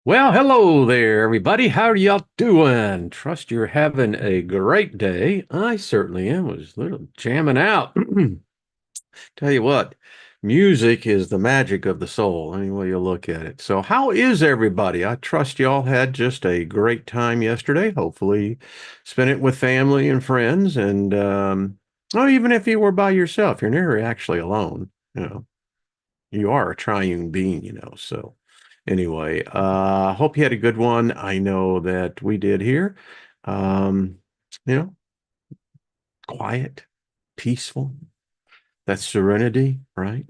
Well, hello there, everybody. How are y'all doing? Trust you're having a great day. I certainly am. Was a little jamming out. Tell you what, music is the magic of the soul, any way you look at it. So, how is everybody? I trust y'all had just a great time yesterday. Hopefully, spent it with family and friends, and oh, even if you were by yourself, you're never actually alone. You are a triune being. So anyway, hope you had a good one. I know that we did here. Um, you know, quiet, peaceful, that's serenity, right?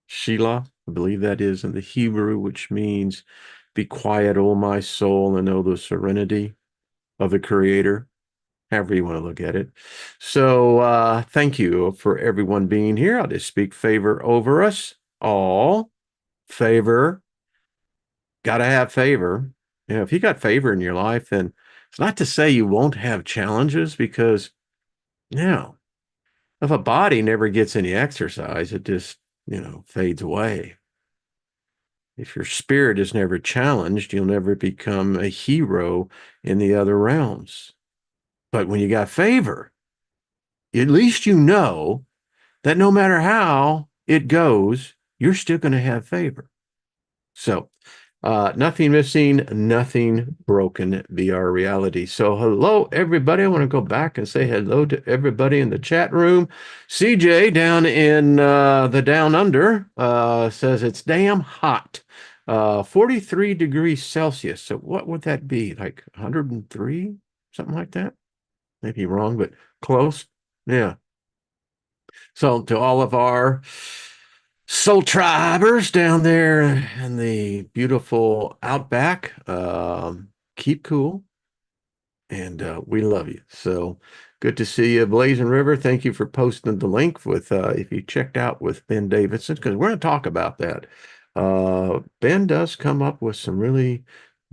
Sheila, I believe that is in the Hebrew, which means be quiet, O my soul, and know the serenity of the Creator, however you want to look at it. So thank you for everyone being here. I'll just speak favor over us all. Favor. Got to have favor. If you got favor in your life, then it's not to say you won't have challenges because, you know, if a body never gets any exercise, it just, fades away. If your spirit is never challenged, you'll never become a hero in the other realms. But when you got favor, at least you know that no matter how it goes, you're still going to have favor. So, nothing missing, nothing broken, be our reality. So, hello, everybody. I want to go back and say hello to everybody in the chat room. CJ down in the Down Under says it's damn hot. 43 degrees Celsius. So, what would that be? Like 103? Something like that? Maybe wrong, but close. Yeah. So, to all of our soul tribers down there in the beautiful outback, keep cool, and we love you. So good to see you, Blazing River. Thank you for posting the link with if you checked out with Ben Davidson, because we're going to talk about that. Ben does come up with some really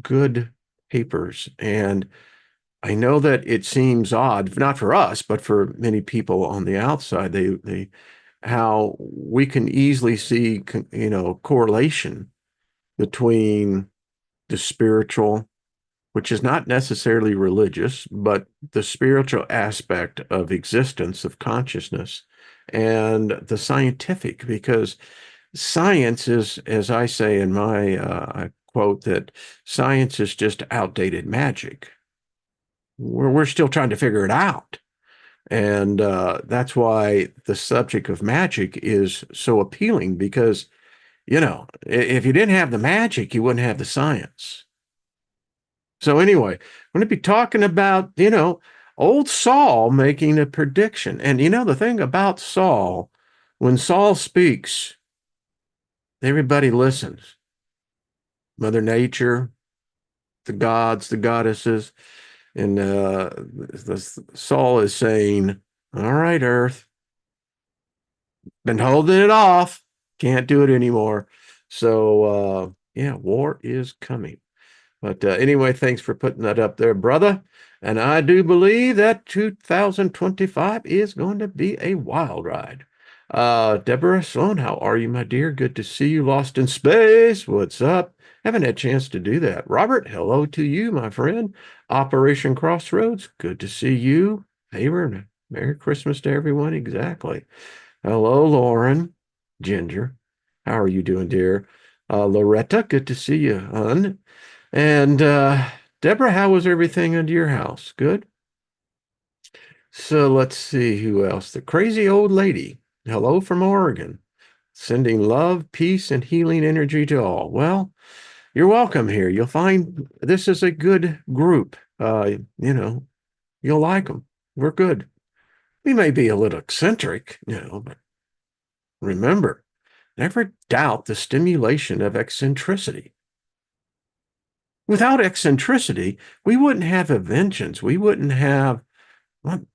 good papers, and I know that it seems odd, not for us, but for many people on the outside. They how we can easily see, correlation between the spiritual, which is not necessarily religious, but the spiritual aspect of existence, of consciousness, and the scientific, because science is, as I say in my quote, that science is just outdated magic. We're still trying to figure it out. And that's why the subject of magic is so appealing because, if you didn't have the magic, you wouldn't have the science. So, anyway, I'm going to be talking about, old Saul making a prediction. And, the thing about Saul, when Saul speaks, everybody listens. Mother Nature, the gods, the goddesses. And Saul is saying, all right, Earth, been holding it off. Can't do it anymore. So, yeah, war is coming. But anyway, thanks for putting that up there, brother. And I do believe that 2025 is going to be a wild ride. Deborah Sloan, how are you, my dear? Good to see you. Lost in space. What's up? Haven't had a chance to do that. Robert, hello to you, my friend. Operation Crossroads, good to see you. Favor, Merry Christmas to everyone. Exactly. Hello, Lauren. Ginger. How are you doing, dear? Loretta, good to see you, hon. And Deborah, how was everything under your house? Good? So let's see who else. The crazy old lady. Hello from Oregon. Sending love, peace, and healing energy to all. Well, you're welcome here. You'll find this is a good group. You'll like them. We're good. We may be a little eccentric, but remember, never doubt the stimulation of eccentricity. Without eccentricity, we wouldn't have inventions. We wouldn't have, well,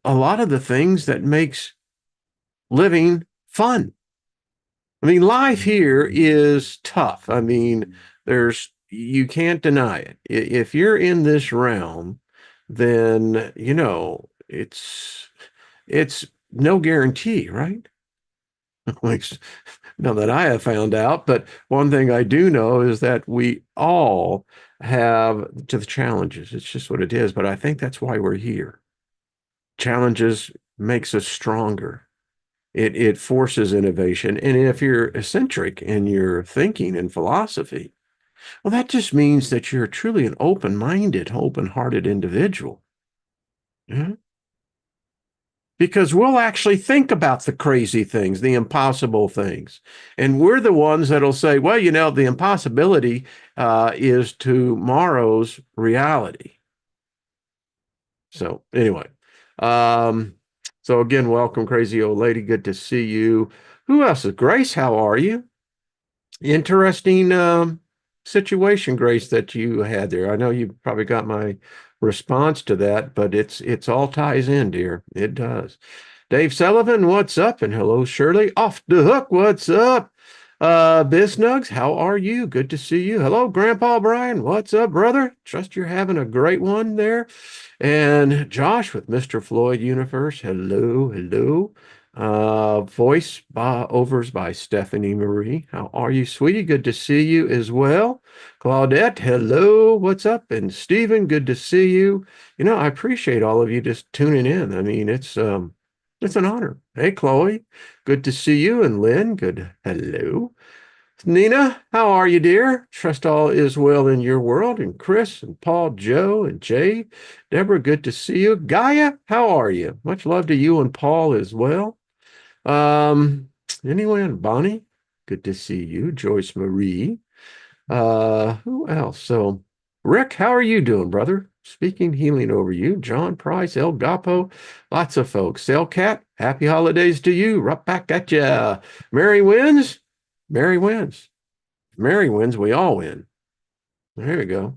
a lot of the things that makes living fun. I mean, life here is tough. I mean, you can't deny it. If you're in this realm, then, it's no guarantee, right? Like Now that I have found out. But one thing I do know is that we all have to the challenges. It's just what it is. But I think that's why we're here. Challenges makes us stronger. It forces innovation. And if you're eccentric in your thinking and philosophy, well, that just means that you're truly an open-minded, open-hearted individual. Yeah. Because we'll actually think about the crazy things, the impossible things. And we're the ones that'll say, well, the impossibility is tomorrow's reality. So anyway, um, so again, welcome, crazy old lady. Good to see you. Who else is Grace? How are you? Interesting situation, Grace, that you had there. I know you probably got my response to that, but it's all ties in, dear. It does. Dave Sullivan, what's up? And hello, Shirley. Off the hook, what's up? Bisnugs, how are you? Good to see you. Hello, Grandpa Brian. What's up, brother? Trust you're having a great one there. And Josh with Mr. Floyd Universe. Hello, hello. Voice by overs by Stephanie Marie. How are you, sweetie? Good to see you as well. Claudette, hello. What's up? And Stephen, good to see you. I appreciate all of you just tuning in. I mean, it's an honor. Hey, Chloe, good to see you. And Lynn, good. Hello. Nina, how are you, dear? Trust all is well in your world. And Chris and Paul, Joe and Jay, Deborah, good to see you. Gaia, how are you? Much love to you and Paul as well. Um, anyone, Bonnie, good to see you. Joyce Marie. Who else? So, Rick, how are you doing, brother? Speaking healing over you. John Price, El Gapo, lots of folks. Cat, happy holidays to you. Right back at ya. Mary wins. Mary wins. Mary wins. We all win. There you go.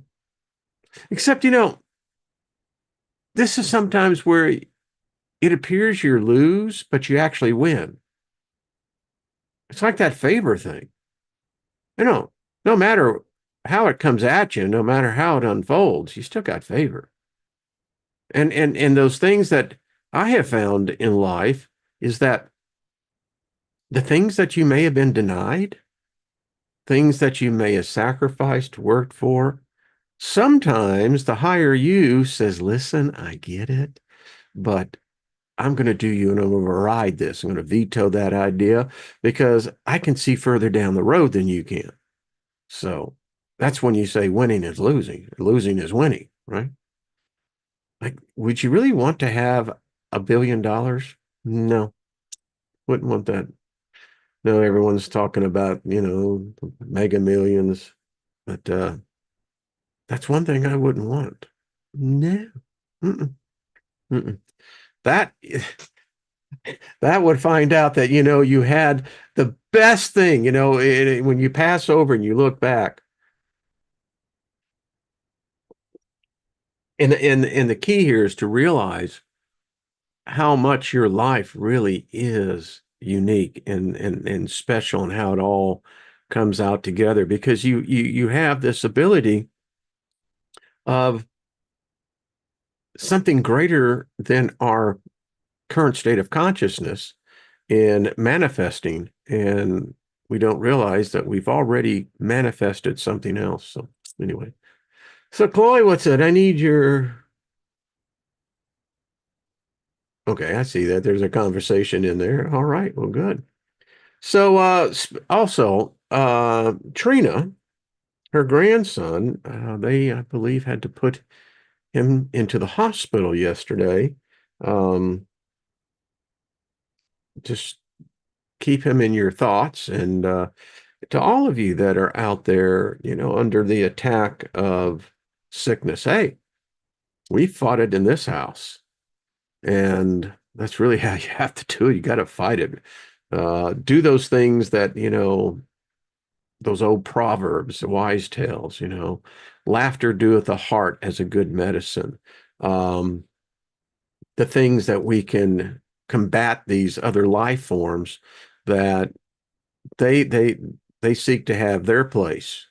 Except, this is sometimes where it appears you lose, but you actually win. It's like that favor thing. You know, no matter how it comes at you, no matter how it unfolds, you still got favor. And those things that I have found in life is that the things that you may have been denied, things that you may have sacrificed, worked for, sometimes the higher you says, listen, I get it, but I'm going to do you and I'm going to override this. I'm going to veto that idea because I can see further down the road than you can. So that's when you say winning is losing, losing is winning, right? Like, would you really want to have $1 billion? No, wouldn't want that. No, everyone's talking about, mega millions, but that's one thing I wouldn't want. No. Mm-mm. Mm-mm. That that would find out that, you had the best thing, when you pass over and you look back. And the key here is to realize how much your life really is unique and special and how it all comes out together because you have this ability of something greater than our current state of consciousness in manifesting, and we don't realize that we've already manifested something else. So anyway, so Chloe, what's it? I need your Okay, I see that there's a conversation in there. All right, well, good. So also Trina, her grandson, they, I believe, had to put him into the hospital yesterday. Um, just keep him in your thoughts. And to all of you that are out there, under the attack of sickness, hey, we fought it in this house. And that's really how you have to do it. You got to fight it. Do those things that, those old proverbs, wise tales, laughter doeth the heart as a good medicine. Um, the things that we can combat these other life forms that they they they seek to have their place.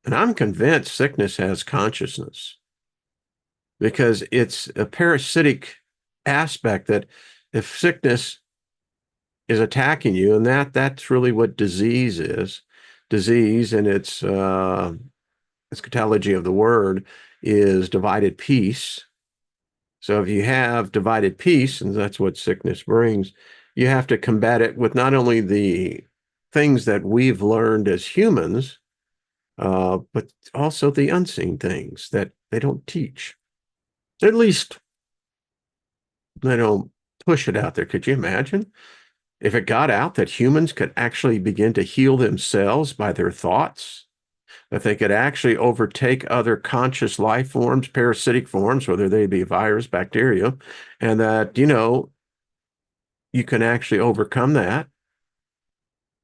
And I'm convinced sickness has consciousness because it's a parasitic aspect that if sickness is attacking you, and that's really what disease is. Disease, and its eschatology of the word is divided peace. So if you have divided peace, and that's what sickness brings, you have to combat it with not only the things that we've learned as humans, but also the unseen things that they don't teach. At least they don't push it out there. Could you imagine if it got out that humans could actually begin to heal themselves by their thoughts? That they could actually overtake other conscious life forms, parasitic forms, whether they be virus, bacteria, and that, you can actually overcome that.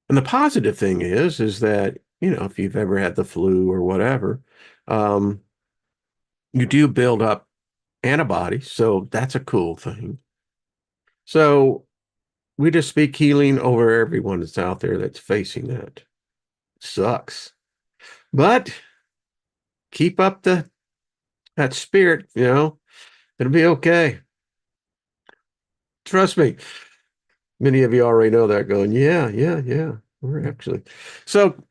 And the positive thing is that, if you've ever had the flu or whatever, um, you do build up antibodies. So that's a cool thing. So we just speak healing over everyone that's out there that's facing that. Sucks. But keep up that spirit, it'll be okay. Trust me. Many of you already know that going, yeah, yeah, yeah. We're actually. So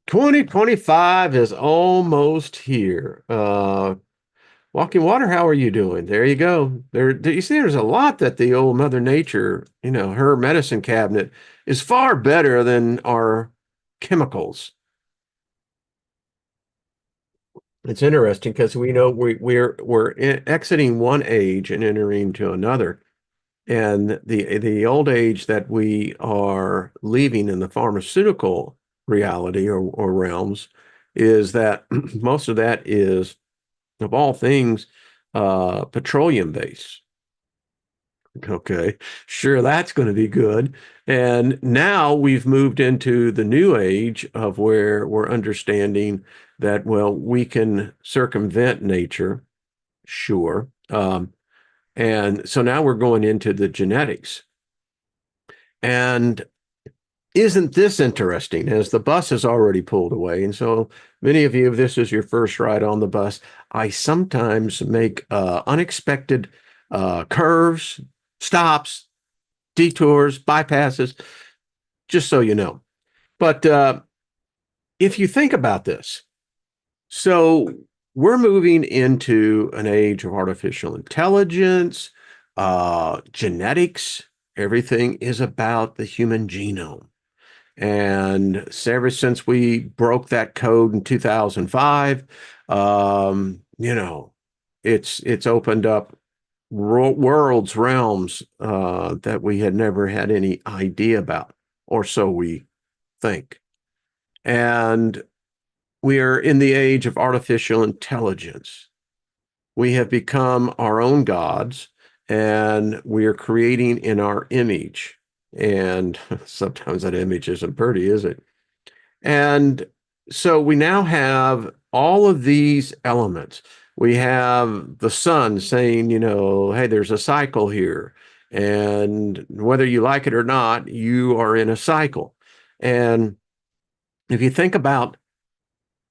2025 is almost here. Walking Water, how are you doing? There you go. You see, there's a lot that the old Mother Nature, her medicine cabinet is far better than our chemicals. It's interesting because we know we're exiting one age and entering to another. And the old age that we are leaving in the pharmaceutical reality or realms is that most of that is, of all things, petroleum based. Okay, sure, that's going to be good. And now we've moved into the new age of where we're understanding that, well, we can circumvent nature, sure. And so now we're going into the genetics. And isn't this interesting? As the bus has already pulled away, and so many of you, if this is your first ride on the bus, I sometimes make unexpected curves, stops, detours, bypasses, just so you know. But if you think about this, so we're moving into an age of artificial intelligence, genetics. Everything is about the human genome. And ever since we broke that code in 2005, it's opened up worlds, realms that we had never had any idea about, or so we think. And we are in the age of artificial intelligence. We have become our own gods, and we are creating in our image. And sometimes that image isn't pretty, is it? And so we now have all of these elements. We have the sun saying, hey, there's a cycle here. And whether you like it or not, you are in a cycle. And if you think about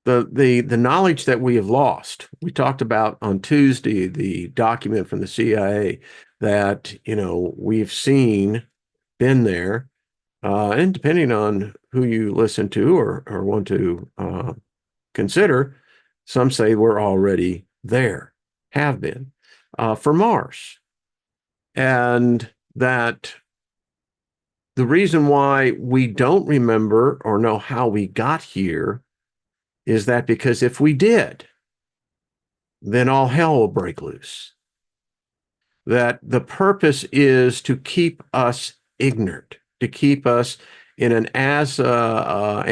the knowledge that we have lost, we talked about on Tuesday the document from the CIA that we've seen, been there, and depending on who you listen to or want to consider, some say we're already there, have been, for Mars, and that the reason why we don't remember or know how we got here is that because if we did, then all hell will break loose. That the purpose is to keep us ignorant, to keep us in an amnesiacs,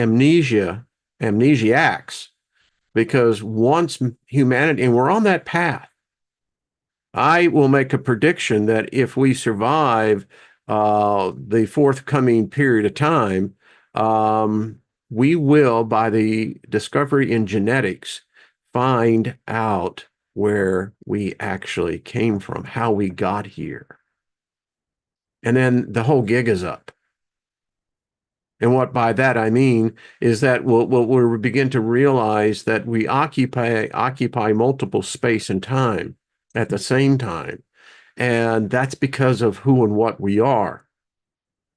because once humanity, and we're on that path, I will make a prediction that if we survive the forthcoming period of time, we will, by the discovery in genetics, find out where we actually came from, how we got here. And then the whole gig is up. And what by that I mean is that we'll begin to realize that we occupy multiple space and time at the same time. And that's because of who and what we are.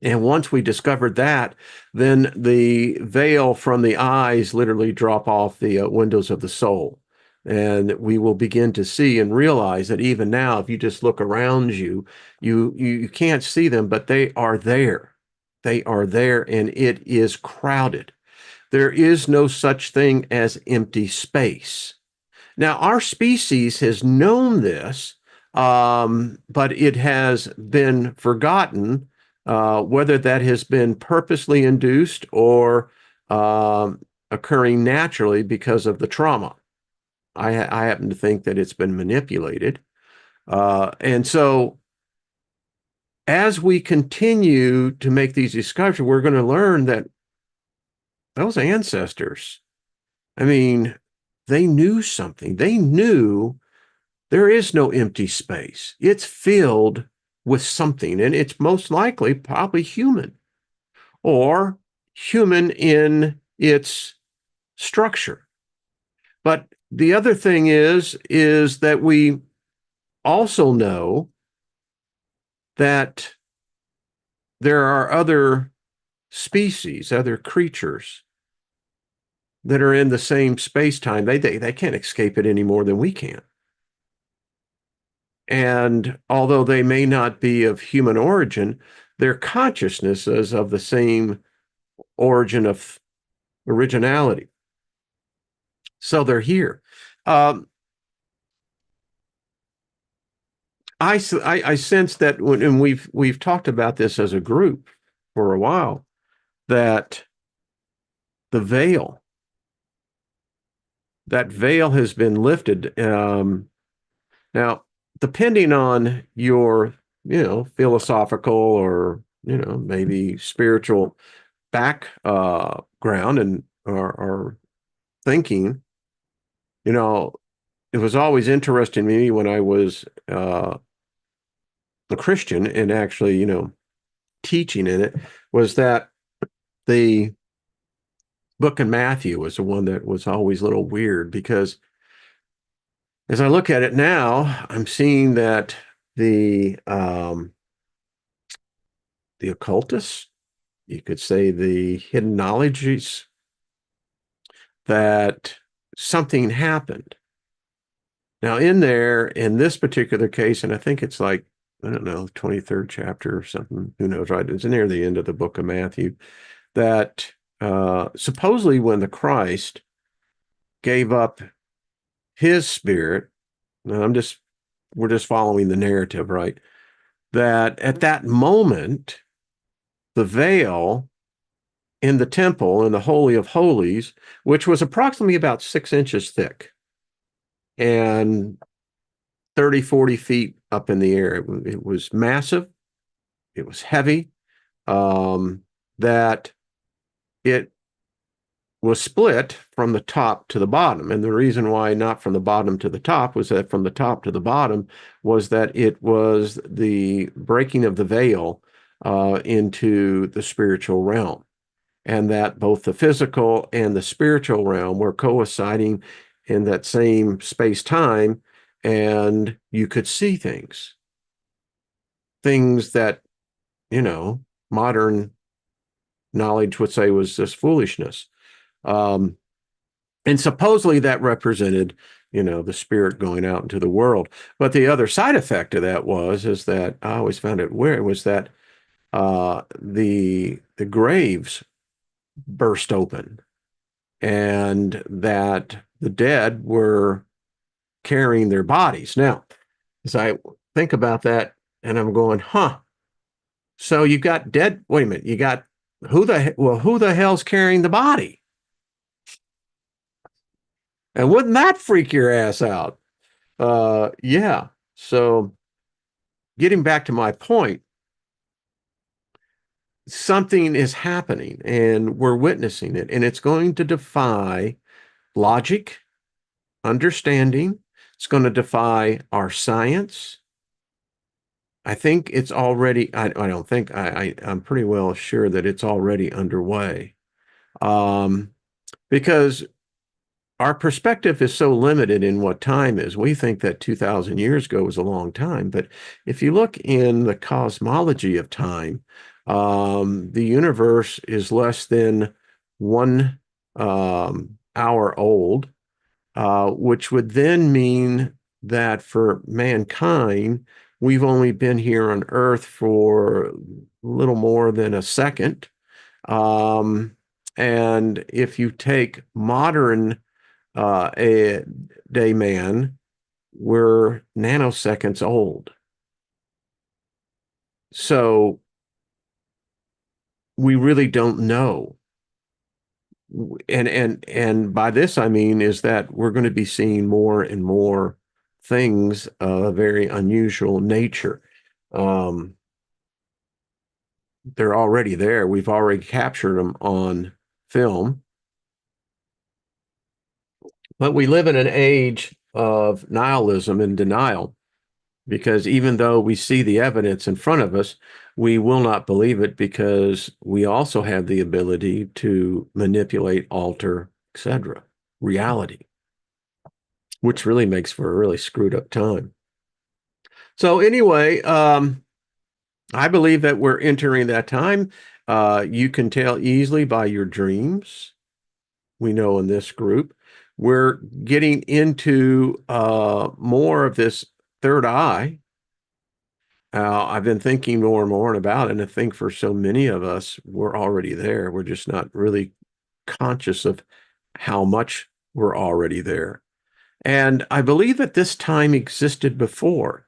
And once we discovered that, then the veil from the eyes literally drop off the windows of the soul. And we will begin to see and realize that even now, if you just look around you, you can't see them, but they are there. They are there, and it is crowded. There is no such thing as empty space. Now, our species has known this, but it has been forgotten, whether that has been purposely induced or occurring naturally because of the trauma. I happen to think that it's been manipulated. And so, as we continue to make these discoveries, we're going to learn that those ancestors, I mean, they knew something. They knew there is no empty space. It's filled with something, and it's most likely probably human or human in its structure. But the other thing is that we also know that there are other species, other creatures that are in the same space-time. They can't escape it any more than we can. And although they may not be of human origin, their consciousness is of the same origin of originality. So they're here. Um, I sense that and we've talked about this as a group for a while, that the veil, that veil has been lifted. Now, depending on your, philosophical or, maybe spiritual background and or thinking, it was always interesting to me when I was a Christian and actually, teaching in it, was that the book in Matthew was the one that was always a little weird, because as I look at it now, I'm seeing that the occultists, you could say the hidden knowledges, that something happened. Now, in there, in this particular case, and I think it's like, I don't know, 23rd chapter or something, who knows, right? It's near the end of the book of Matthew, that supposedly when the Christ gave up his spirit, and we're just following the narrative, right? That at that moment, the veil in the temple, in the Holy of Holies, which was approximately about 6 inches thick and 30, 40 feet up in the air. It was massive. It was heavy. That it was split from the top to the bottom. And the reason why not from the bottom to the top was that from the top to the bottom was that it was the breaking of the veil into the spiritual realm. And that both the physical and the spiritual realm were coinciding in that same space-time, and you could see things that, modern knowledge would say was just foolishness. And supposedly that represented, the spirit going out into the world. But the other side effect of that is that I always found it weird, was that the graves burst open, and that the dead were carrying their bodies. Now, as I think about that, and I'm going, so you got dead, wait a minute, you got who the hell's carrying the body? And wouldn't that freak your ass out? Yeah. So getting back to my point, something is happening and we're witnessing it, and it's going to defy logic, understanding. It's going to defy our science. I think it's already, I don't think, I'm pretty well sure that it's already underway. Because our perspective is so limited in what time is. We think that 2,000 years ago was a long time, but if you look in the cosmology of time, The universe is less than 1 hour old, which would then mean that for mankind, we've only been here on Earth for a little more than a second. Um, and if you take modern a day man, we're nanoseconds old. So we really don't know. And by this I mean is that we're going to be seeing more and more things of a very unusual nature. Um, they're already there. We've already captured them on film. But we live in an age of nihilism and denial because even though we see the evidence in front of us, we will not believe it because we also have the ability to manipulate, alter, etc. reality, which really makes for a really screwed up time. So anyway, I believe that we're entering that time. You can tell easily by your dreams. We know in this group, we're getting into more of this third eye. I've been thinking more and more about it, and I think for so many of us, we're already there. We're just not really conscious of how much we're already there. And I believe that this time existed before.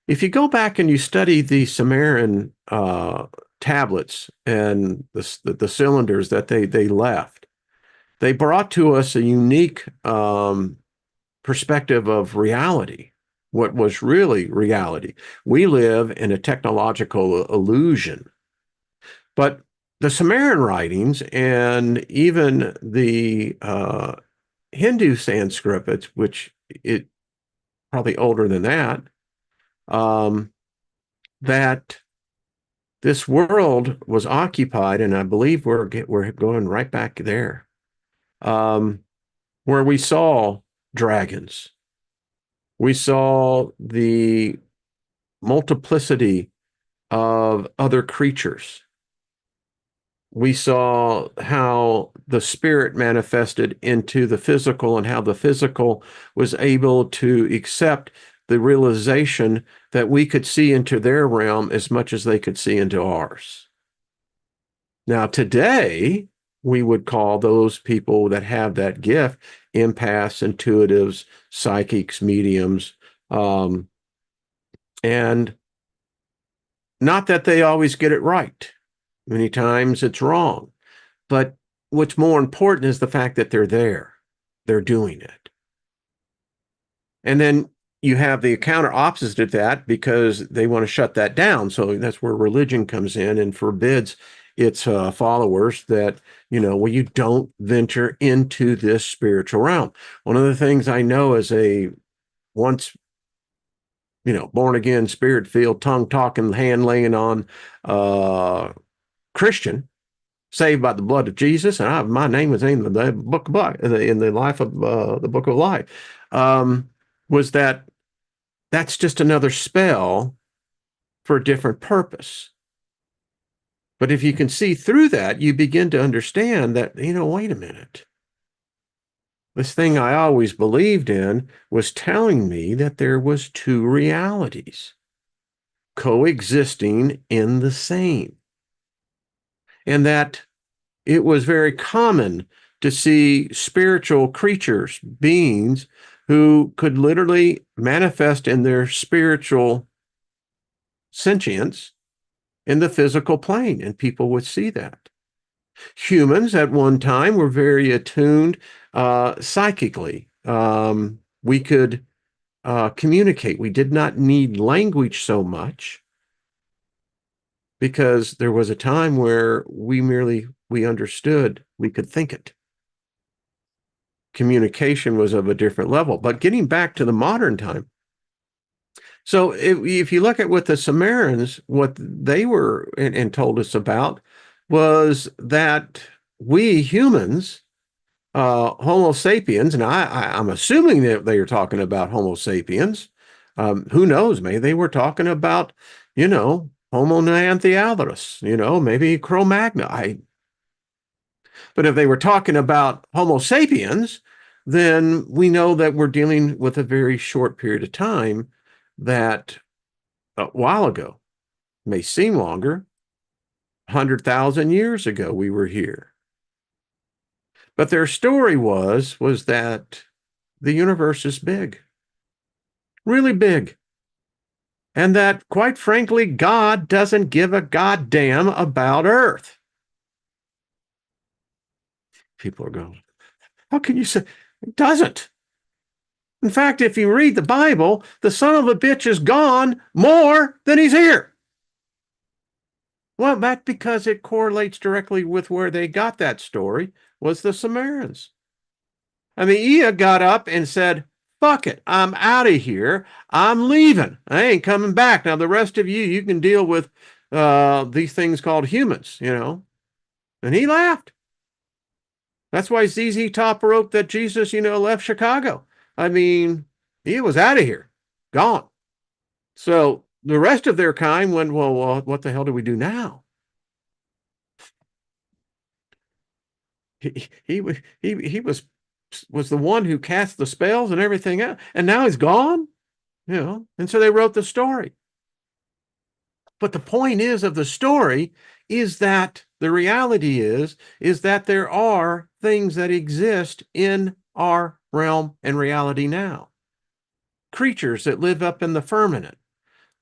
If you go back and you study the Sumerian tablets and the cylinders that they left, they brought to us a unique perspective of reality, what was really reality. We live in a technological illusion. But the Sumerian writings and even the Hindu Sanskrit, which it probably older than that, um, that this world was occupied, and I believe we're going right back there, where we saw dragons, we saw the multiplicity of other creatures. We saw how the spirit manifested into the physical and how the physical was able to accept the realization that we could see into their realm as much as they could see into ours. Now, today, we would call those people that have that gift empaths, intuitives, psychics, mediums, and not that they always get it right. Many times it's wrong. But what's more important is the fact that they're there. They're doing it. And then you have the counter opposite of that because they want to shut that down. So that's where religion comes in and forbids its followers that, well, you don't venture into this spiritual realm. One of the things I know as a once, born again, spirit filled, tongue talking, hand laying on Christian, saved by the blood of Jesus, and my name was in the book of life, in the life of the book of life, was that's just another spell for a different purpose. But if you can see through that, you begin to understand that, wait a minute. This thing I always believed in was telling me that there was two realities coexisting in the same. And that it was very common to see spiritual creatures, beings who could literally manifest in their spiritual sentience in the physical plane, and people would see that. Humans at one time were very attuned psychically. We could communicate. We did not need language so much because there was a time where we understood, we could think it. Communication was of a different level. But getting back to the modern time, so if you look at what the Sumerians, what they were and told us about was that we humans, Homo sapiens, and I'm assuming that they are talking about Homo sapiens. Who knows? Maybe they were talking about, Homo neanderthalis, maybe Cro-Magnon. But if they were talking about Homo sapiens, then we know that we're dealing with a very short period of time that a while ago may seem longer. 100,000 years ago, we were here. But their story was that the universe is big, really big. And that, quite frankly, God doesn't give a goddamn about Earth. People are going, how can you say it doesn't? In fact, if you read the Bible, the son of a bitch is gone more than he's here. Well, that's because it correlates directly with where they got that story, was the Sumerians. I mean, Ea got up and said, fuck it, I'm out of here. I'm leaving. I ain't coming back. Now, the rest of you can deal with these things called humans, And he laughed. That's why ZZ Top wrote that Jesus, left Chicago. I mean, he was out of here, gone. So the rest of their kind went, well, what the hell do we do now? He was the one who cast the spells and everything else, and now he's gone, And so they wrote the story. But the point of the story is that the reality is that there are things that exist in our realm and reality now. Creatures that live up in the firmament,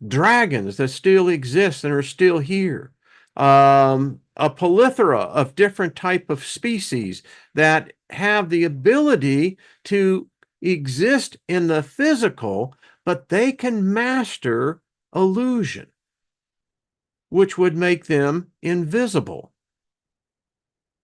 dragons that still exist and are still here, a plethora of different type of species that have the ability to exist in the physical, but they can master illusion, which would make them invisible.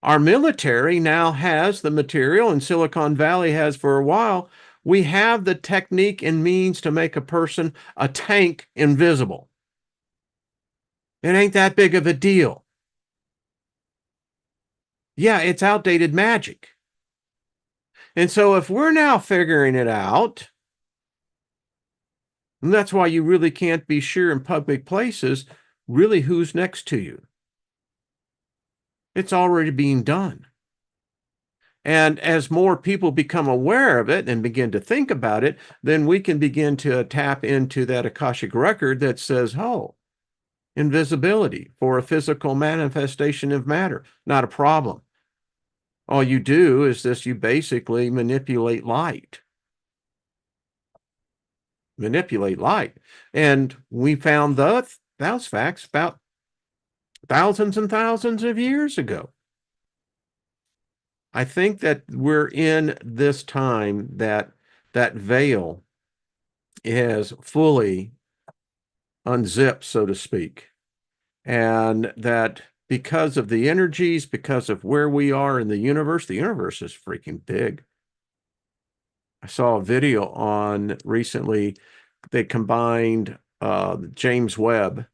Our military now has the material, and Silicon Valley has for a while. We have the technique and means to make a person, a tank, invisible. It ain't that big of a deal. Yeah, it's outdated magic. And so if we're now figuring it out, and that's why you really can't be sure in public places, really who's next to you. It's already being done. And as more people become aware of it and begin to think about it, then we can begin to tap into that Akashic record that says, oh, invisibility for a physical manifestation of matter, not a problem. All you do is this, you basically manipulate light. And we found those facts about thousands and thousands of years ago. I think that we're in this time that veil is fully unzipped, so to speak. And that because of the energies, because of where we are in the universe is freaking big. I saw a video on recently, they combined James Webb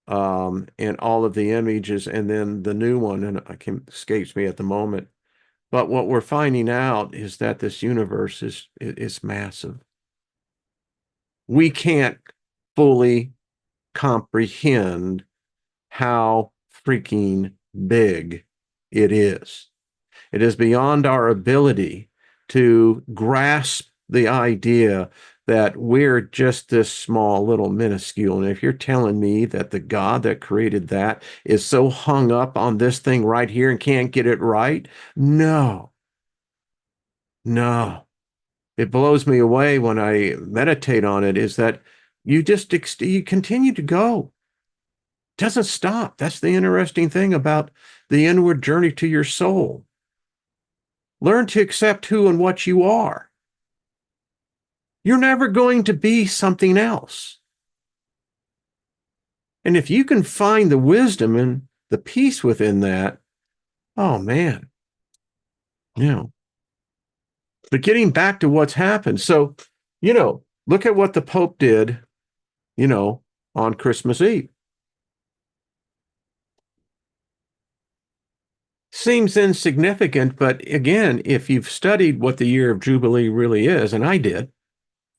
and all of the images, and then the new one, and escapes me at the moment. But what we're finding out is that this universe is massive. We can't fully comprehend how freaking big it is. It is beyond our ability to grasp the idea that we're just this small little minuscule. And if you're telling me that the God that created that is so hung up on this thing right here and can't get it right, no. It blows me away when I meditate on it, is that you continue to go. It doesn't stop. That's the interesting thing about the inward journey to your soul. Learn to accept who and what you are. You're never going to be something else. And if you can find the wisdom and the peace within that, oh man, But getting back to what's happened. So, look at what the Pope did, on Christmas Eve. Seems insignificant, but again, if you've studied what the Year of Jubilee really is, and I did,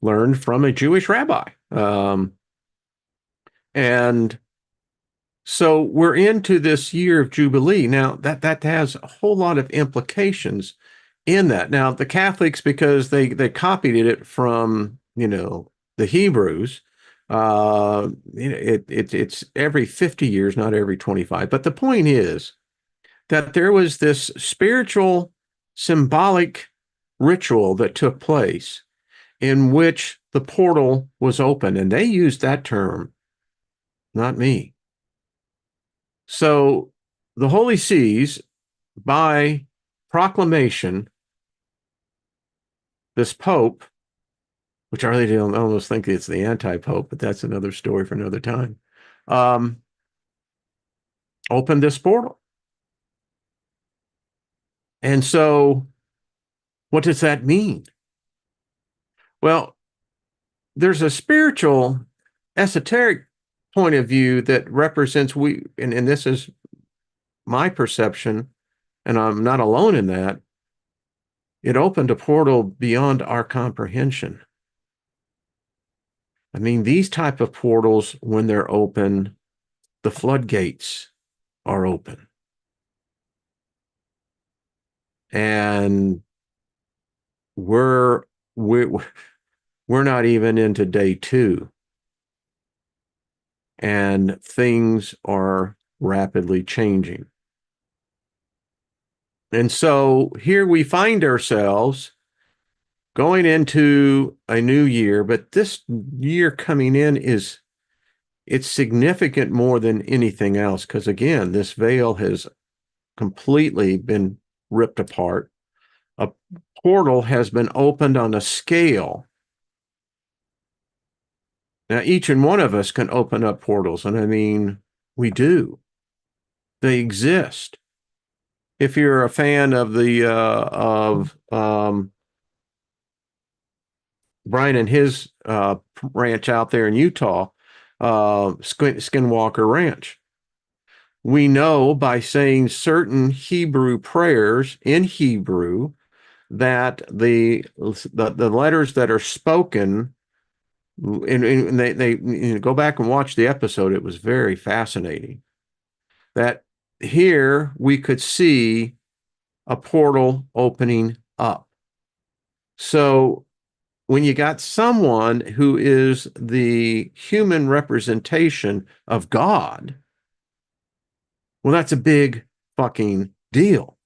learned from a Jewish rabbi, and So we're into this year of Jubilee. Now that has a whole lot of implications in that. Now the Catholics, because they copied it from, the Hebrews, it's every 50 years, not every 25. But the point is that there was this spiritual symbolic ritual that took place in which the portal was open, and they used that term, not me. So the Holy Sees, by proclamation, this Pope, which I really don't almost think it's the anti-Pope, but that's another story for another time, um, opened this portal. And so what does that mean? Well, there's a spiritual, esoteric point of view that represents and this is my perception, and I'm not alone in that. It opened a portal beyond our comprehension. I mean, these type of portals, when they're open, the floodgates are open. And we're we're we're not even into day 2, and things are rapidly changing. And so here we find ourselves going into a new year, but this year coming in it's significant more than anything else, because again, this veil has completely been ripped apart. A portal has been opened on a scale. Now, each and one of us can open up portals, and I mean, we do. They exist. If you're a fan of the of Brian and his ranch out there in Utah, Skinwalker Ranch, we know by saying certain Hebrew prayers in Hebrew that the letters that are spoken, and they go back and watch the episode. It was very fascinating that here we could see a portal opening up. So when you got someone who is the human representation of God, well, that's a big fucking deal.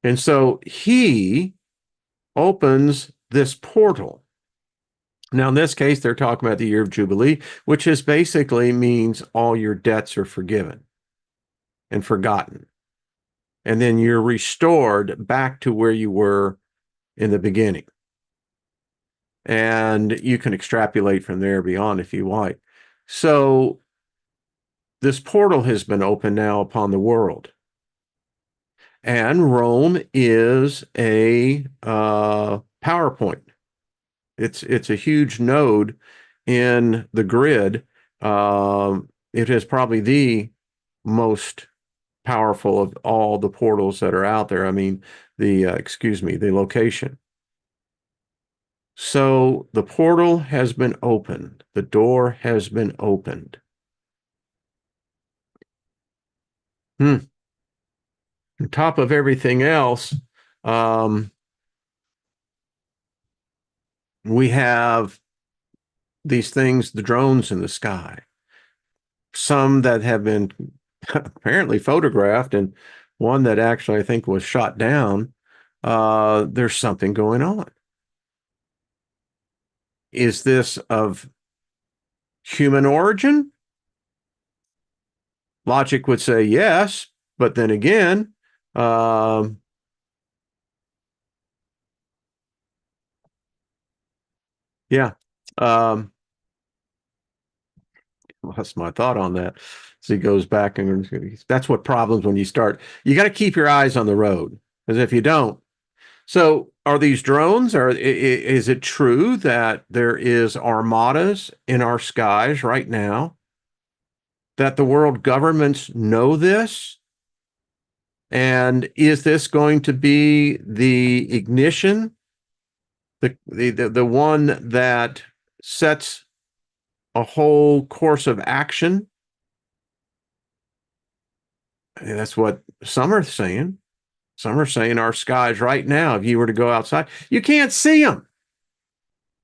And so he opens this portal. Now, in this case, they're talking about the year of Jubilee, which is basically means all your debts are forgiven and forgotten. And then you're restored back to where you were in the beginning. And you can extrapolate from there beyond if you like. So this portal has been opened now upon the world. And Rome is a PowerPoint. It's a huge node in the grid. It is probably the most powerful of all the portals that are out there. I mean, the location. So the portal has been opened. The door has been opened. On top of everything else, we have these things, the drones in the sky, some that have been apparently photographed, and one that actually I think was shot down. There's something going on. Is this of human origin? Logic would say yes, but then again, yeah. That's my thought on that. So he goes back, and that's what problems when you start. You got to keep your eyes on the road, because if you don't. So are these drones? Is it true that there is armadas in our skies right now? That the world governments know this? And is this going to be the ignition, the one that sets a whole course of action That's what some are saying. Some are saying our skies right now, if you were to go outside, you can't see them.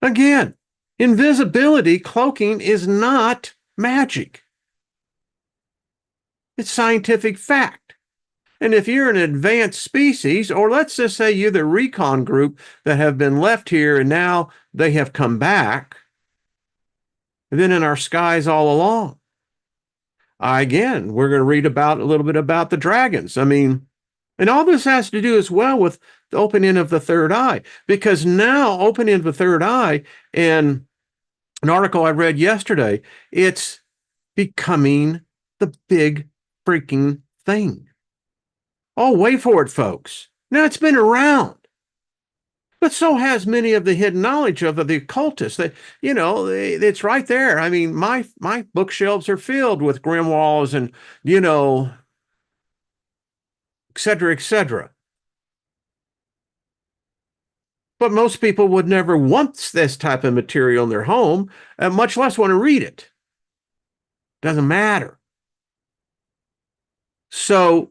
Again, invisibility, cloaking is not magic. It's scientific fact. And if you're an advanced species, or let's just say you're the recon group that have been left here and now they have come back, then in our skies all along. Again, we're going to read about a little bit about the dragons. I mean, and all this has to do as well with the opening of the third eye, because now opening of the third eye, and an article I read yesterday, it's becoming the big freaking thing. Oh, wait for it, folks. Now it's been around, but so has many of the hidden knowledge of the occultists. That it's right there. I mean, my bookshelves are filled with grimoires and et cetera, et cetera. But most people would never want this type of material in their home, much less want to read it. Doesn't matter. So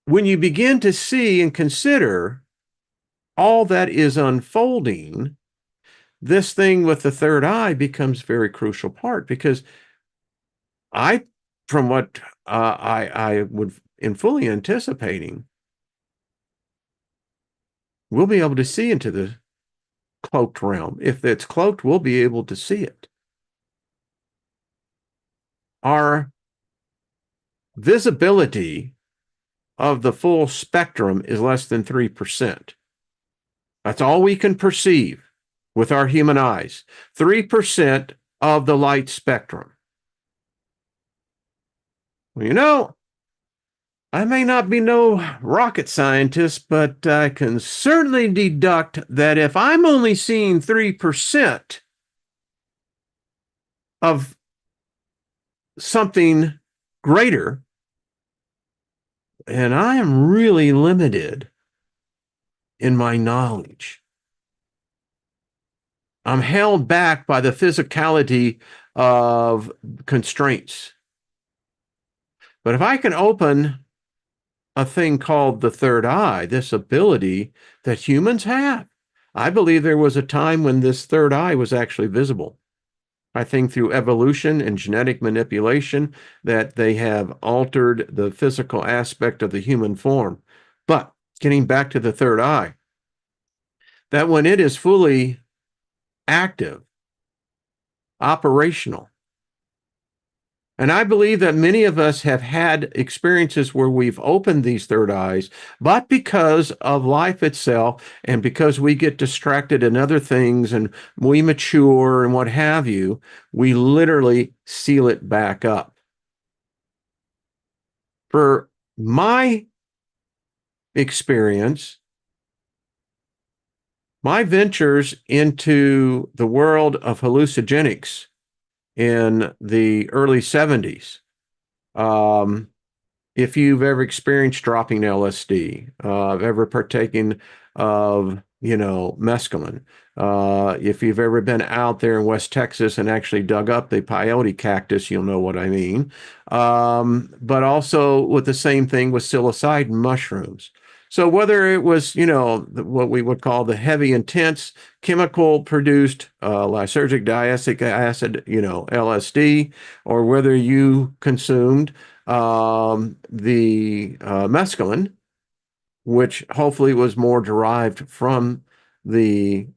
when you begin to see and consider all that is unfolding, this thing with the third eye becomes a very crucial part, because from what I would in fully anticipating, we'll be able to see into the cloaked realm. If it's cloaked, we'll be able to see it. Our visibility of the full spectrum is less than 3%. That's all we can perceive with our human eyes. 3% of the light spectrum. Well, I may not be no rocket scientist, but I can certainly deduct that if I'm only seeing 3% of something greater, and I am really limited in my knowledge. I'm held back by the physicality of constraints. But if I can open a thing called the third eye, this ability that humans have, I believe there was a time when this third eye was actually visible. I think through evolution and genetic manipulation that they have altered the physical aspect of the human form. But getting back to the third eye, that when it is fully active, operational, and I believe that many of us have had experiences where we've opened these third eyes, but because of life itself and because we get distracted in other things and we mature and what have you, we literally seal it back up. For my experience, my ventures into the world of hallucinogenics in the early 70s. If you've ever experienced dropping LSD, ever partaken of, mescaline, if you've ever been out there in West Texas and actually dug up the peyote cactus, you'll know what I mean. But also with the same thing with psilocybin mushrooms. So whether it was, what we would call the heavy, intense chemical produced lysergic diacetic acid, LSD, or whether you consumed the mescaline, which hopefully was more derived from the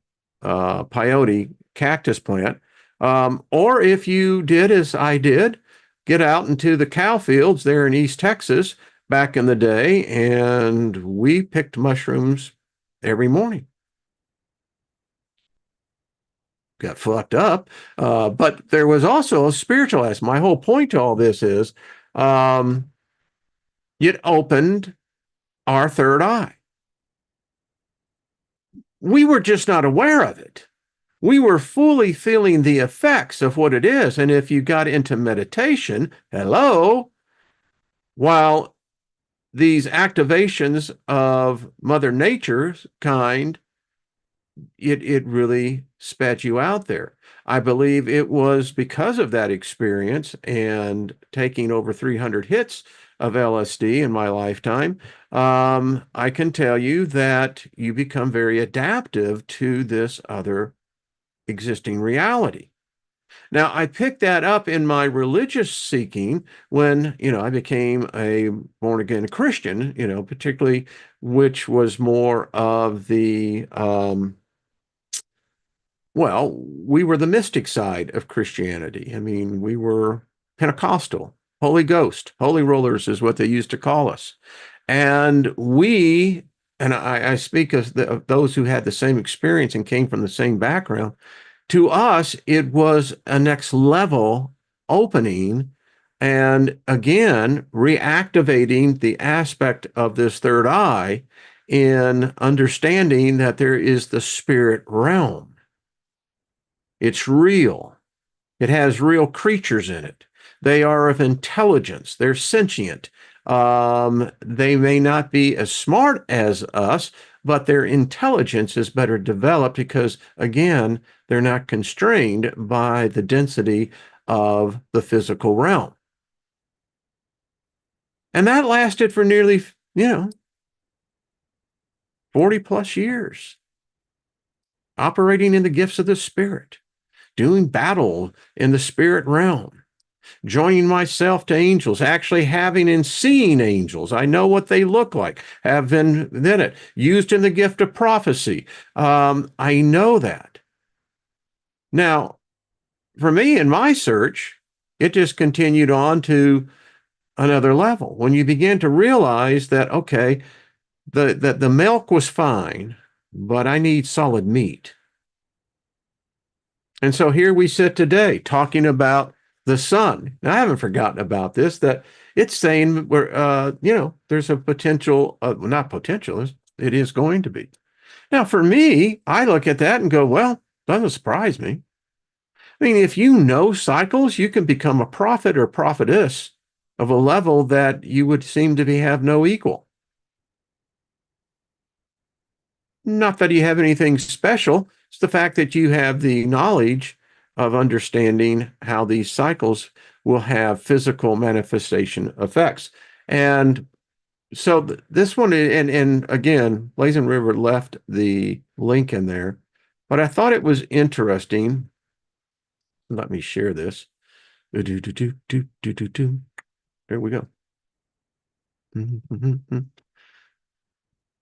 peyote cactus plant, or if you did as I did, get out into the cow fields there in East Texas back in the day, and we picked mushrooms every morning. Got fucked up, but there was also a spiritual aspect. My whole point to all this is it opened our third eye. We were just not aware of it. We were fully feeling the effects of what it is. And if you got into meditation, while these activations of Mother Nature's kind it really spat you out there. I believe it was because of that experience and taking over 300 hits of LSD in my lifetime. I can tell you that you become very adaptive to this other existing reality. Now, I picked that up in my religious seeking when, I became a born again Christian, particularly, which was more of well, we were the mystic side of Christianity. I mean, we were Pentecostal, Holy Ghost, Holy Rollers is what they used to call us. And I speak of those who had the same experience and came from the same background. To us, it was a next level opening and again, reactivating the aspect of this third eye in understanding that there is the spirit realm. It's real. It has real creatures in it. They are of intelligence. They're sentient. They may not be as smart as us, but their intelligence is better developed because, again, they're not constrained by the density of the physical realm. And that lasted for nearly, 40 plus years, operating in the gifts of the spirit, doing battle in the spirit realm, joining myself to angels, actually having and seeing angels. I know what they look like, have been in it, used in the gift of prophecy. I know that. Now, for me in my search, it just continued on to another level. When you begin to realize that, okay, the milk was fine, but I need solid meat. And so here we sit today talking about the sun. Now, I haven't forgotten about this, that it's saying there's a potential, not potential, it is going to be. Now, for me, I look at that and go, well, doesn't surprise me. I mean, if you know cycles, you can become a prophet or prophetess of a level that you would seem to have no equal. Not that you have anything special. It's the fact that you have the knowledge of understanding how these cycles will have physical manifestation effects. And so this one, and again, Blazing River left the link in there, but I thought it was interesting. Let me share this. There we go.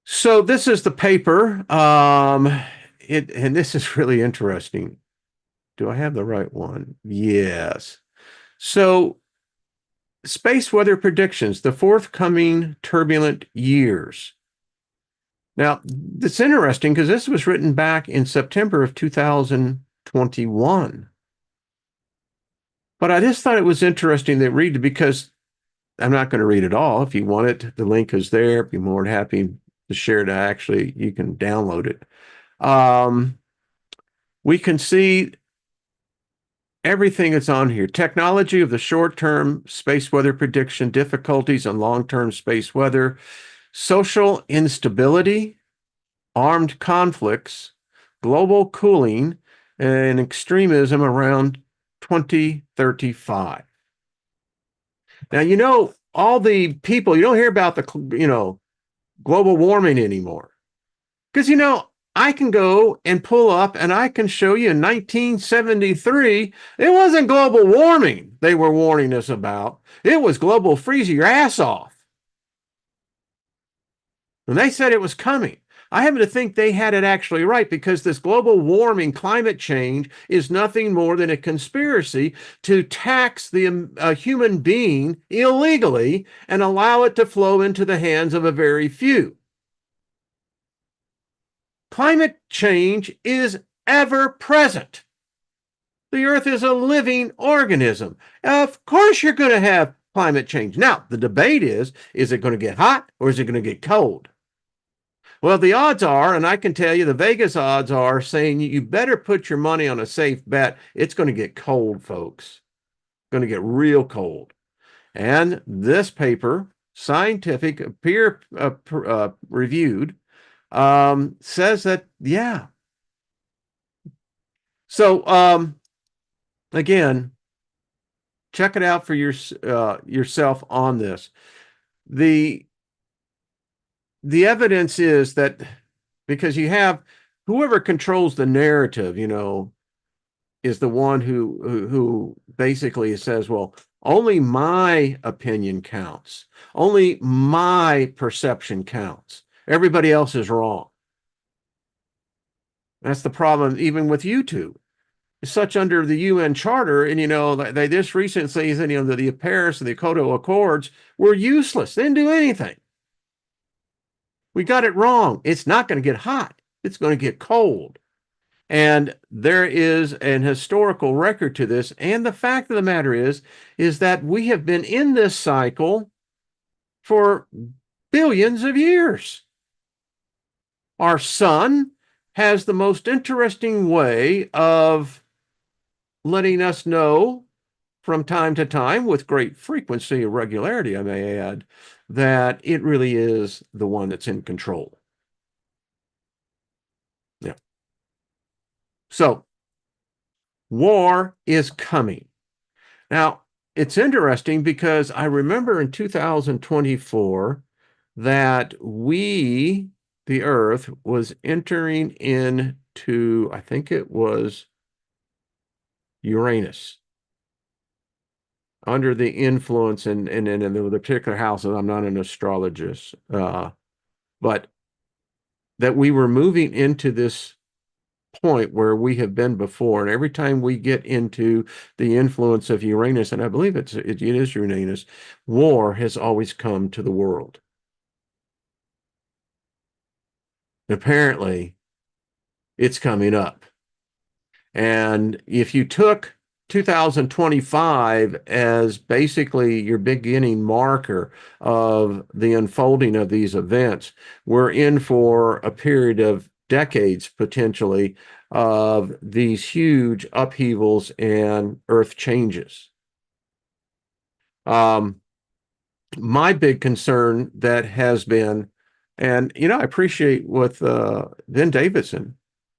So this is the paper. And this is really interesting. Do I have the right one? Yes. So space weather predictions, the forthcoming turbulent years. Now, it's interesting because this was written back in September of 2021. But I just thought it was interesting to read it because I'm not going to read it all. If you want it, the link is there. Be more than happy to share it. Actually, you can download it. We can see everything that's on here. Technology of the short-term space weather prediction, difficulties on long-term space weather, social instability, armed conflicts, global cooling, and extremism around 2035. Now, all the people, you don't hear about the, global warming anymore. Because, I can go and pull up and I can show you in 1973, it wasn't global warming they were warning us about. It was global freeze your ass off. And they said it was coming. I happen to think they had it actually right because this global warming, climate change is nothing more than a conspiracy to tax the human being illegally and allow it to flow into the hands of a very few. Climate change is ever present. The earth is a living organism. Of course, you're going to have climate change. Now, the debate is it going to get hot or is it going to get cold? Well, the odds are, and I can tell you the Vegas odds are saying you better put your money on a safe bet. It's going to get cold, folks. It's going to get real cold. And this paper, scientific, peer reviewed, says that, yeah, So, again, check it out for yourself on this. The the evidence is that because you have whoever controls the narrative, is the one who basically says, well, only my opinion counts. Only my perception counts. Everybody else is wrong. That's the problem, even with YouTube. It's such under the UN Charter, and they just recently said, the Paris and the Kyoto Accords were useless. They didn't do anything. We got it wrong. It's not going to get hot. It's going to get cold. And there is an historical record to this. And the fact of the matter is that we have been in this cycle for billions of years. Our sun has the most interesting way of letting us know from time to time, with great frequency and regularity, I may add, that it really is the one that's in control. Yeah. So, war is coming. Now, it's interesting because I remember in 2024 that the Earth, was entering into, I think it was Uranus, under the influence in the particular houses. I'm not an astrologist, but that we were moving into this point where we have been before. And every time we get into the influence of Uranus, and I believe it is Uranus, war has always come to the world. Apparently, it's coming up. And if you took 2025 as basically your beginning marker of the unfolding of these events, we're in for a period of decades potentially of these huge upheavals and earth changes. My big concern that has been, and I appreciate with Ben Davidson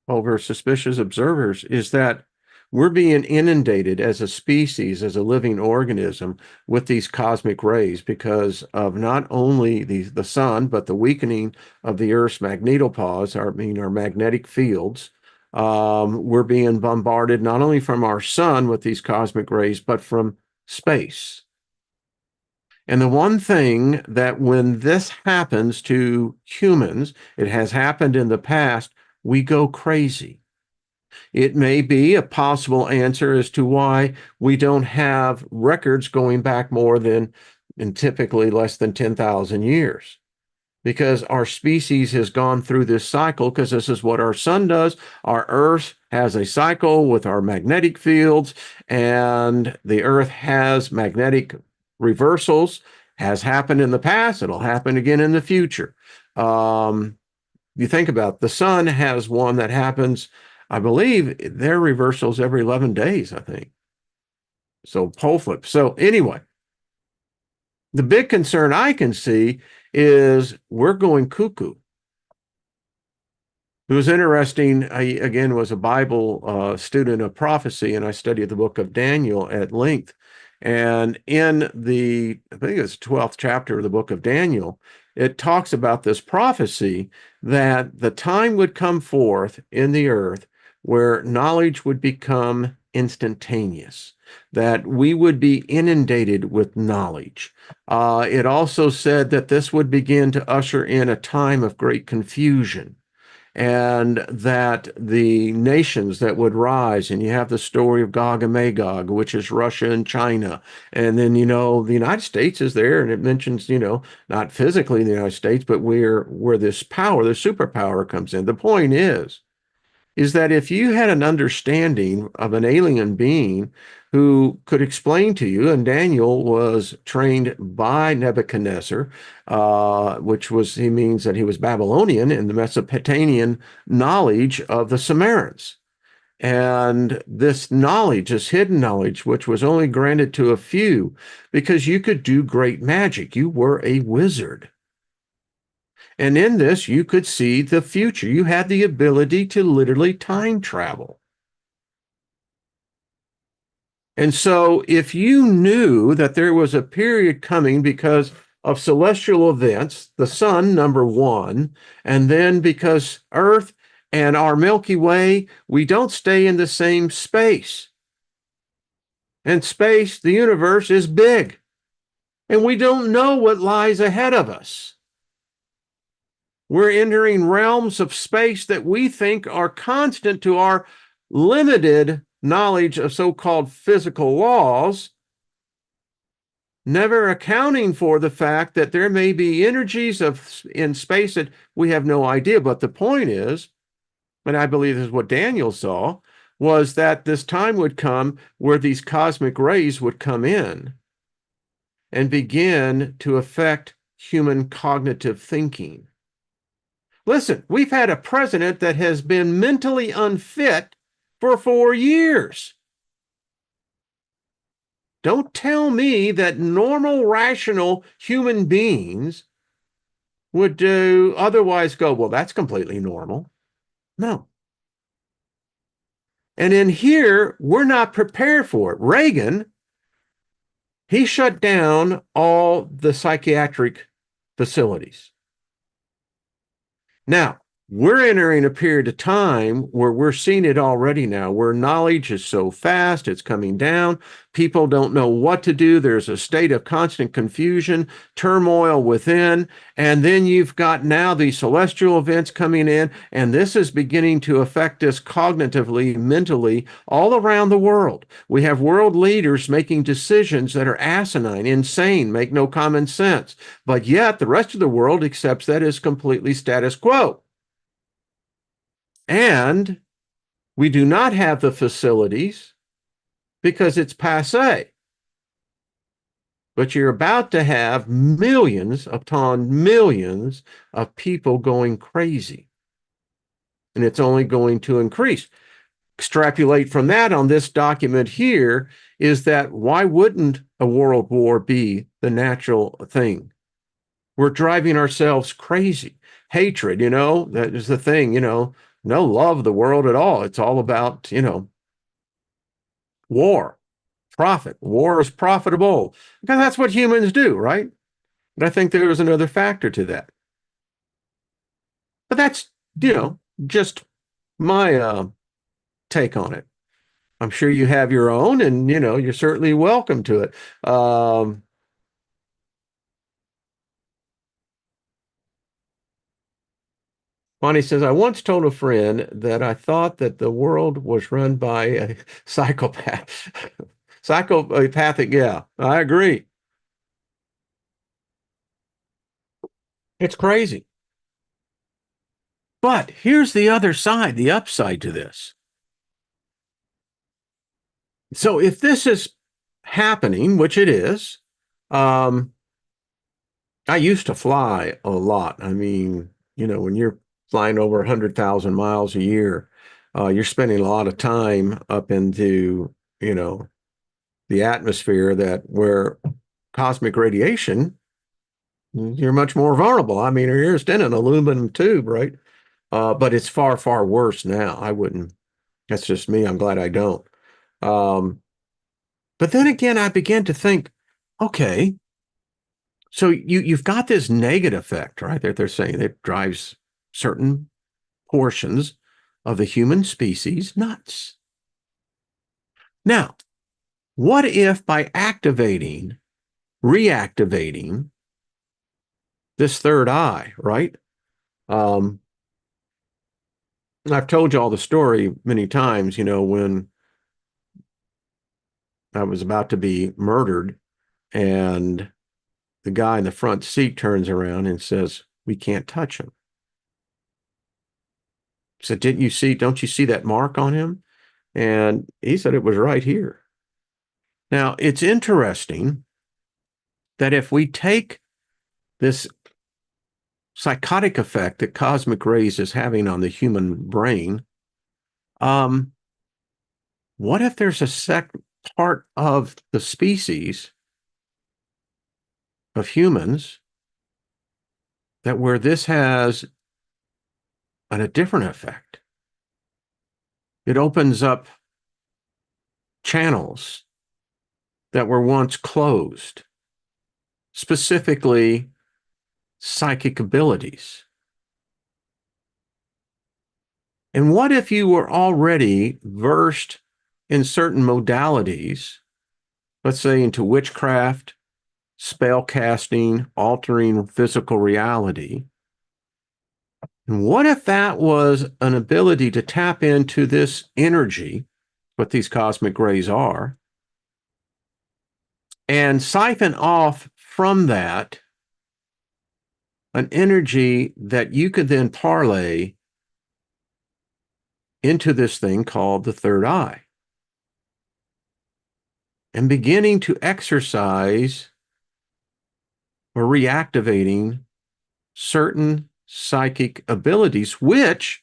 over Suspicious Observers, is that we're being inundated as a species, as a living organism, with these cosmic rays because of not only the sun, but the weakening of the Earth's magnetopause, our magnetic fields. We're being bombarded not only from our sun with these cosmic rays, but from space. And the one thing that when this happens to humans, it has happened in the past, we go crazy. It may be a possible answer as to why we don't have records going back more than, and typically less than 10,000 years. Because our species has gone through this cycle, because this is what our sun does. Our Earth has a cycle with our magnetic fields, and the Earth has magnetic reversals. Has happened in the past. It'll happen again in the future. You think about it, the sun has one that happens, I believe their reversals every 11 days, I think. So pole flip. So anyway, the big concern I can see is we're going cuckoo. It was interesting. I, again, was a Bible student of prophecy, and I studied the book of Daniel at length. And in I think it's 12th chapter of the book of Daniel, it talks about this prophecy that the time would come forth in the earth where knowledge would become instantaneous, that we would be inundated with knowledge. It also said that this would begin to usher in a time of great confusion, and that the nations that would rise, and you have the story of Gog and Magog, which is Russia and China. And then, the United States is there, and it mentions, not physically the United States, but where this power, the superpower comes in. The point is that if you had an understanding of an alien being who could explain to you, and Daniel was trained by Nebuchadnezzar, he means that he was Babylonian in the Mesopotamian knowledge of the Sumerians. And this knowledge, this hidden knowledge, which was only granted to a few because you could do great magic. You were a wizard. And in this, you could see the future. You had the ability to literally time travel. And so if you knew that there was a period coming because of celestial events, the sun, number one, and then because Earth and our Milky Way, we don't stay in the same space. And space, the universe, is big. And we don't know what lies ahead of us. We're entering realms of space that we think are constant to our limited knowledge of so-called physical laws, never accounting for the fact that there may be energies in space that we have no idea. But the point is, and I believe this is what Daniel saw, was that this time would come where these cosmic rays would come in and begin to affect human cognitive thinking. Listen, we've had a president that has been mentally unfit for 4 years. Don't tell me that normal, rational human beings would do otherwise go, well, that's completely normal. No. And in here, we're not prepared for it. Reagan, he shut down all the psychiatric facilities. Now, we're entering a period of time where we're seeing it already now, where knowledge is so fast, it's coming down. People don't know what to do. There's a state of constant confusion, turmoil within. And then you've got now these celestial events coming in, and this is beginning to affect us cognitively, mentally, all around the world. We have world leaders making decisions that are asinine, insane, make no common sense. But yet the rest of the world accepts that as completely status quo. And we do not have the facilities because it's passé. But you're about to have millions upon millions of people going crazy. And it's only going to increase. Extrapolate from that on this document here is that why wouldn't a world war be the natural thing? We're driving ourselves crazy. Hatred, that is the thing, no love of the world at all. It's all about, war, profit. War is profitable because that's what humans do, right? But I think there was another factor to that. But that's, just my take on it. I'm sure you have your own, and, you're certainly welcome to it. Bonnie says, I once told a friend that I thought that the world was run by a psychopath. Psychopathic, yeah, I agree. It's crazy. But here's the other side, the upside to this. So if this is happening, which it is, um, I used to fly a lot. I mean, when you're flying over 100,000 miles a year, you're spending a lot of time up into, the atmosphere that where cosmic radiation, you're much more vulnerable. I mean, you're just in an aluminum tube, right? But it's far, far worse now. I wouldn't, that's just me. I'm glad I don't. Um, but then again, I began to think, okay, so you've got this negative effect, right? They're saying it drives certain portions of the human species nuts. Now, what if by reactivating this third eye, right? Um, I've told you all the story many times, when I was about to be murdered and the guy in the front seat turns around and says, we can't touch him. I said, don't you see that mark on him? And he said it was right here. Now, it's interesting that if we take this psychotic effect that cosmic rays is having on the human brain, what if there's a part of the species of humans that where this has a different effect? It opens up channels that were once closed, specifically psychic abilities. And what if you were already versed in certain modalities, let's say into witchcraft, spell casting, altering physical reality? And what if that was an ability to tap into this energy, what these cosmic rays are, and siphon off from that an energy that you could then parlay into this thing called the third eye, and beginning to exercise or reactivating certain psychic abilities, which,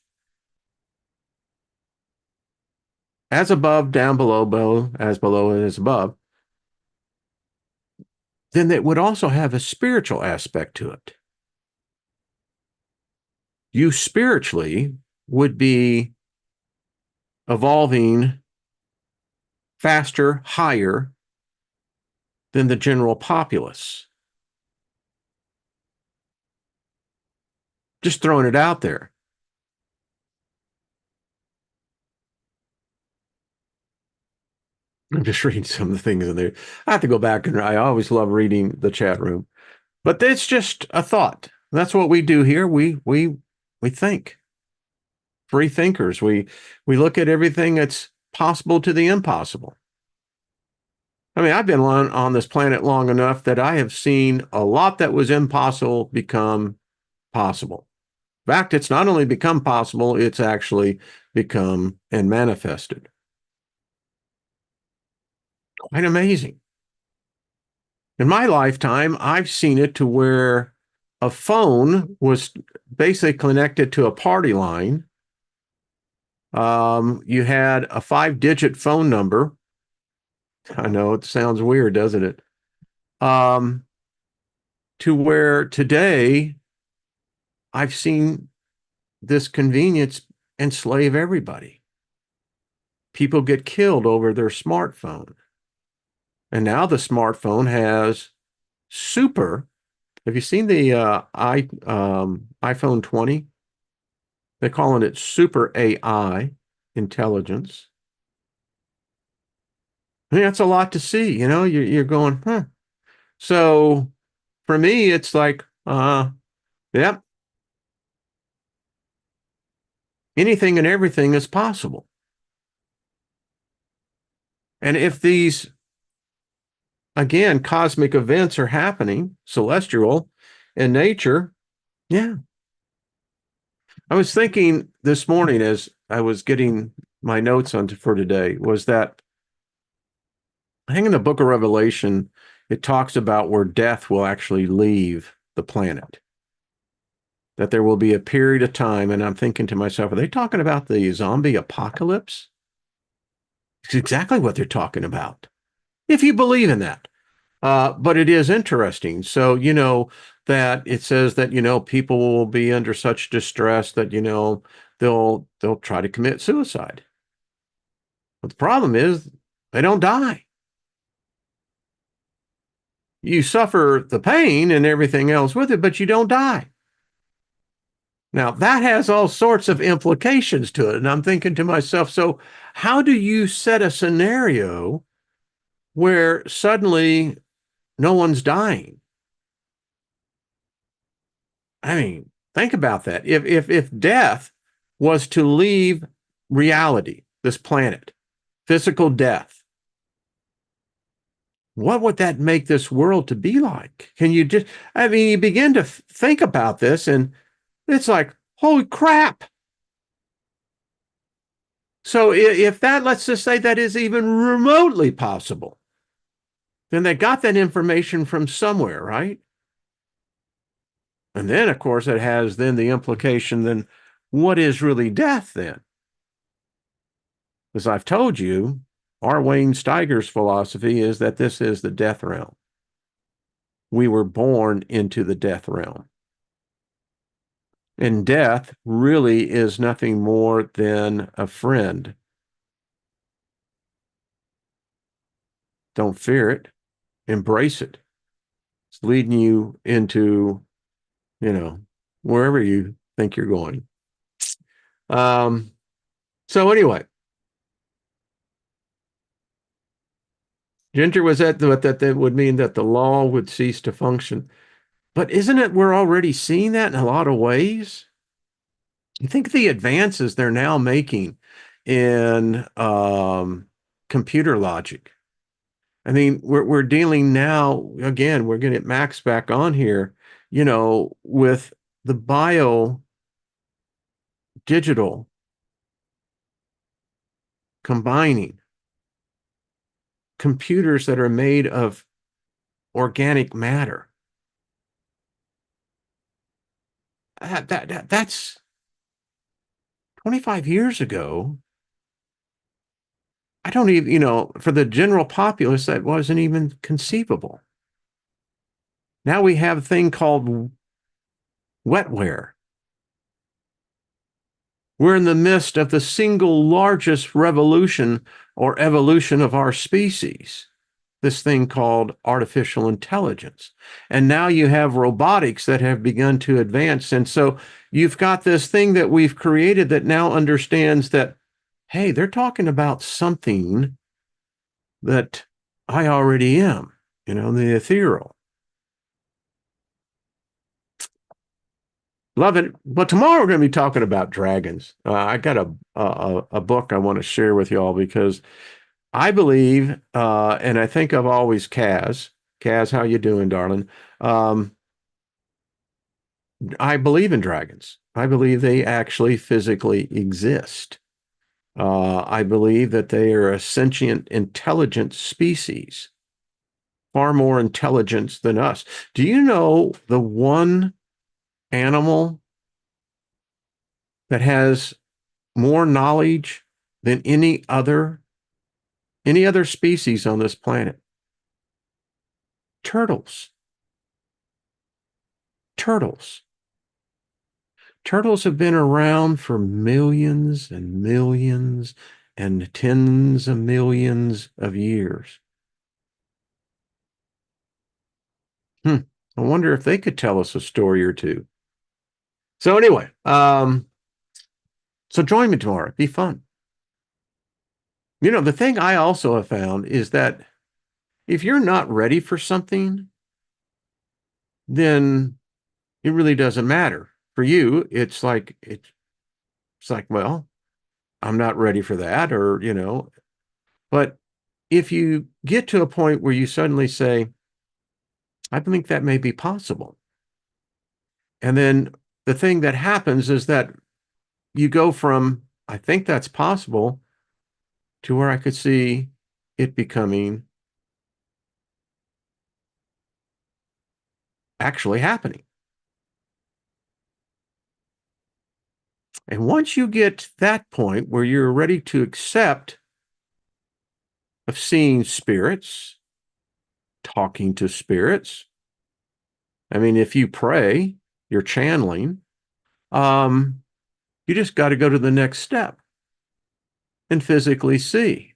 as above, down below, as below, and as above, then it would also have a spiritual aspect to it. You spiritually would be evolving faster, higher than the general populace. Just throwing it out there. I'm just reading some of the things in there. I have to go back, and I always love reading the chat room. But it's just a thought. That's what we do here. We think. Free thinkers. We look at everything that's possible to the impossible. I mean, I've been on this planet long enough that I have seen a lot that was impossible become possible. In fact, it's not only become possible, it's actually become and manifested. Quite amazing. In my lifetime, I've seen it to where a phone was basically connected to a party line. You had a 5-digit phone number. I know it sounds weird, doesn't it? To where today I've seen this convenience enslave everybody. People get killed over their smartphone. And now the smartphone has super. Have you seen the iPhone 20? They're calling it super AI intelligence. I mean, that's a lot to see. You know, you're going, huh. So for me, it's like, yep, anything and everything is possible. And if these, again, cosmic events are happening, celestial in nature, yeah. I was thinking this morning as I was getting my notes on for today was that I think in the book of Revelation, it talks about where death will actually leave the planet. That there will be a period of time, and I'm thinking to myself, are they talking about the zombie apocalypse? It's exactly what they're talking about, if you believe in that. But it is interesting. So, you know, that it says that, you know, people will be under such distress that, you know, they'll try to commit suicide. But the problem is they don't die. You suffer the pain and everything else with it, but you don't die. Now, that has all sorts of implications to it. And I'm thinking to myself, so how do you set a scenario where suddenly no one's dying? I mean, think about that. If death was to leave reality, this planet, physical death, what would that make this world to be like? Can you just, I mean, you begin to think about this and it's like, holy crap. So if that, let's just say that is even remotely possible, then they got that information from somewhere, right? And then, of course, it has then the implication, then what is really death then? As I've told you, R. Wayne Steiger's philosophy is that this is the death realm. We were born into the death realm. And death really is nothing more than a friend. Don't fear it. Embrace it. It's leading you into, you know, wherever you think you're going. Um, so anyway, Ginger was at that would mean that the law would cease to function. But isn't it we're already seeing that in a lot of ways? You think the advances they're now making in computer logic. I mean, we're dealing now again. We're going to get Max back on here, with the bio digital combining computers that are made of organic matter. That's 25 years ago. I don't even, for the general populace, that wasn't even conceivable. Now we have a thing called wetware. We're in the midst of the single largest revolution or evolution of our species, this thing called artificial intelligence. And now you have robotics that have begun to advance. And so you've got this thing that we've created that now understands that, hey, they're talking about something that I already am, the ethereal. Love it. But tomorrow we're going to be talking about dragons. I got a book I want to share with y'all because I believe, and I think of always Kaz. Kaz, how you doing, darling? I believe in dragons. I believe they actually physically exist. I believe that they are a sentient, intelligent species, far more intelligent than us. Do you know the one animal that has more knowledge than any other species on this planet? Turtles. Turtles. Turtles have been around for millions and millions and tens of millions of years. I wonder if they could tell us a story or two. So anyway, so join me tomorrow. It'd be fun. The thing I also have found is that if you're not ready for something, then it really doesn't matter. For you, it's like, well, I'm not ready for that, but if you get to a point where you suddenly say, I think that may be possible. And then the thing that happens is that you go from, I think that's possible, to where I could see it becoming actually happening. And once you get to that point where you're ready to accept of seeing spirits, talking to spirits, I mean, if you pray, you're channeling, you just got to go to the next step and physically see.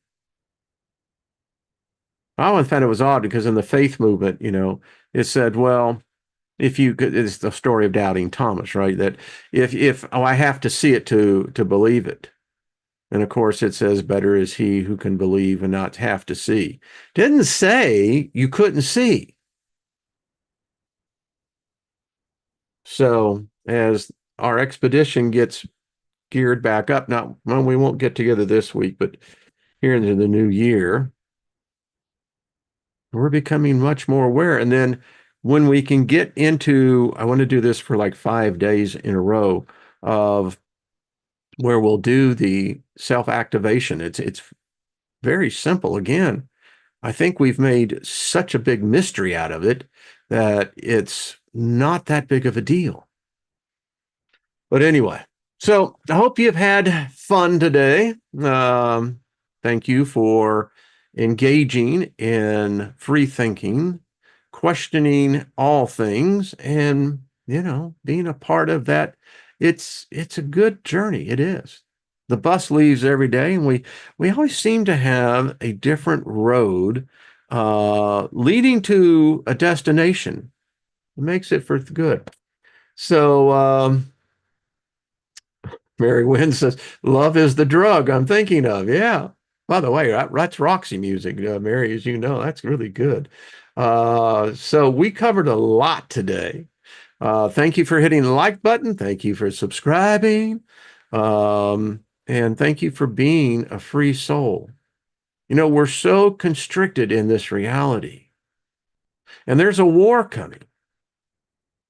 I always found it was odd because in the faith movement, it said, well, if you could, it's the story of doubting Thomas, right? That if I have to see it to believe it. And of course, it says, better is he who can believe and not have to see. Didn't say you couldn't see. So as our expedition gets geared back up, now, well, we won't get together this week, but here into the new year, we're becoming much more aware. And then when we can get into, I want to do this for like 5 days in a row of where we'll do the self-activation. It's very simple. Again, I think we've made such a big mystery out of it that it's not that big of a deal. But anyway, so I hope you've had fun today. Thank you for engaging in free thinking, questioning all things, and being a part of that. It's a good journey. It is. The bus leaves every day, and we always seem to have a different road leading to a destination. It makes it for good. So, Mary Wynn says, love is the drug I'm thinking of. Yeah. By the way, that's Roxy music, Mary, as you know, that's really good. So we covered a lot today. Thank you for hitting the like button. Thank you for subscribing. And thank you for being a free soul. You know, we're so constricted in this reality, and there's a war coming.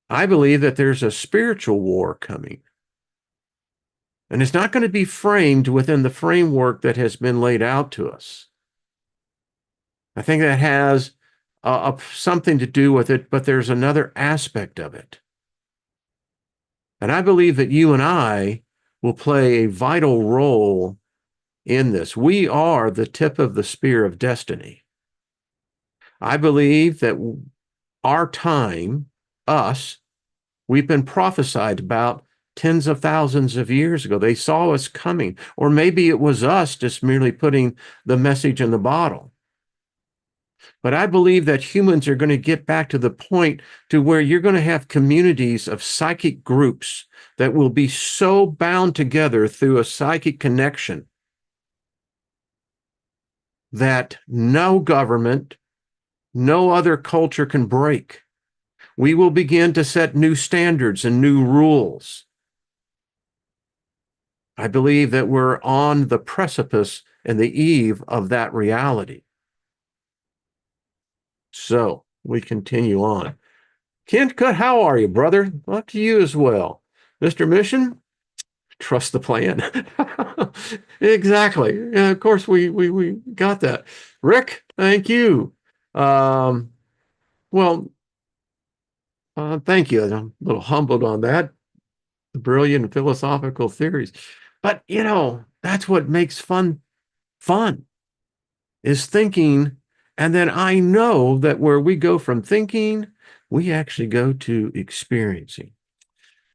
I believe that there's a spiritual war coming. And it's not going to be framed within the framework that has been laid out to us. I think that has something to do with it, but there's another aspect of it. And I believe that you and I will play a vital role in this. We are the tip of the spear of destiny. I believe that our time, us, we've been prophesied about tens of thousands of years ago. They saw us coming, or maybe it was us just merely putting the message in the bottle. But I believe that humans are going to get back to the point to where you're going to have communities of psychic groups that will be so bound together through a psychic connection that no government, no other culture can break. We will begin to set new standards and new rules. I believe that we're on the precipice and the eve of that reality. So we continue on. Kent Cut, how are you, brother? Up to you as well. Mr. Mission, trust the plan. Exactly. Yeah, of course, we got that. Rick, thank you. Well, thank you. I'm a little humbled on that. Brilliant philosophical theories. But, you know, that's what makes fun is thinking. And then I know that where we go from thinking, we actually go to experiencing.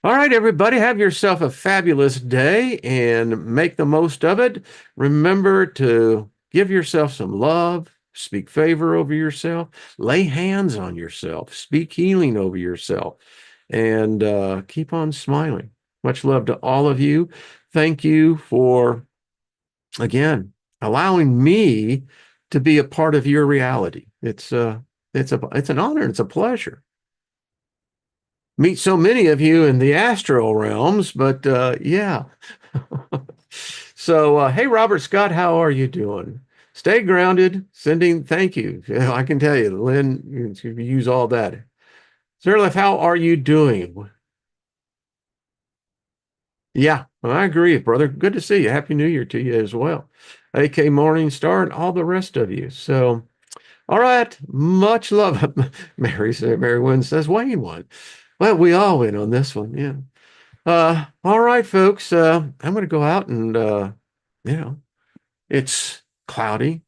All right, everybody, have yourself a fabulous day and make the most of it. Remember to give yourself some love, speak favor over yourself, lay hands on yourself, speak healing over yourself, and keep on smiling. Much love to all of you. Thank you for, again, allowing me to be a part of your reality. It's an honor. It's a pleasure. Meet so many of you in the astral realms, but yeah. So, hey, Robert Scott, how are you doing? Stay grounded. Sending thank you. I can tell you, Lynn, you use all that. Zerlef, how are you doing? Yeah, I agree, brother. Good to see you. Happy New Year to you as well. AK Morningstar and all the rest of you. So, all right, much love. Mary Wynn says Wayne won. Well, we all win on this one. Yeah. All right, folks. I'm going to go out and, you know, it's cloudy.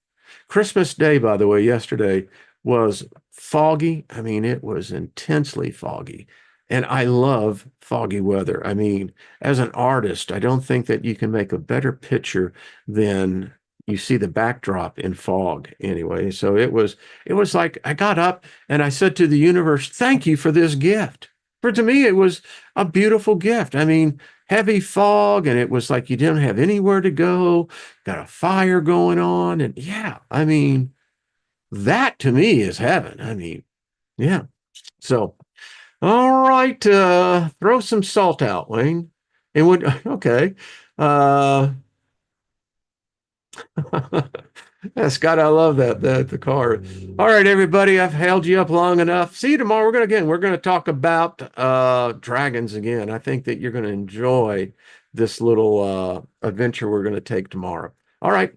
Christmas Day, by the way, yesterday was foggy. I mean, it was intensely foggy. And I love foggy weather. I mean, as an artist, I don't think that you can make a better picture than you see the backdrop in fog anyway. So it was like I got up and I said to the universe, thank you for this gift. For to me, it was a beautiful gift. I mean, heavy fog, and it was like you didn't have anywhere to go, got a fire going on. And yeah, I mean, that to me is heaven. I mean, yeah. So, all right, throw some salt out, Wayne. And would okay. Uh Yeah, Scott, I love that the car. All right, everybody, I've held you up long enough. See you tomorrow. We're gonna talk about dragons again. I think that you're gonna enjoy this little adventure we're gonna take tomorrow. All right.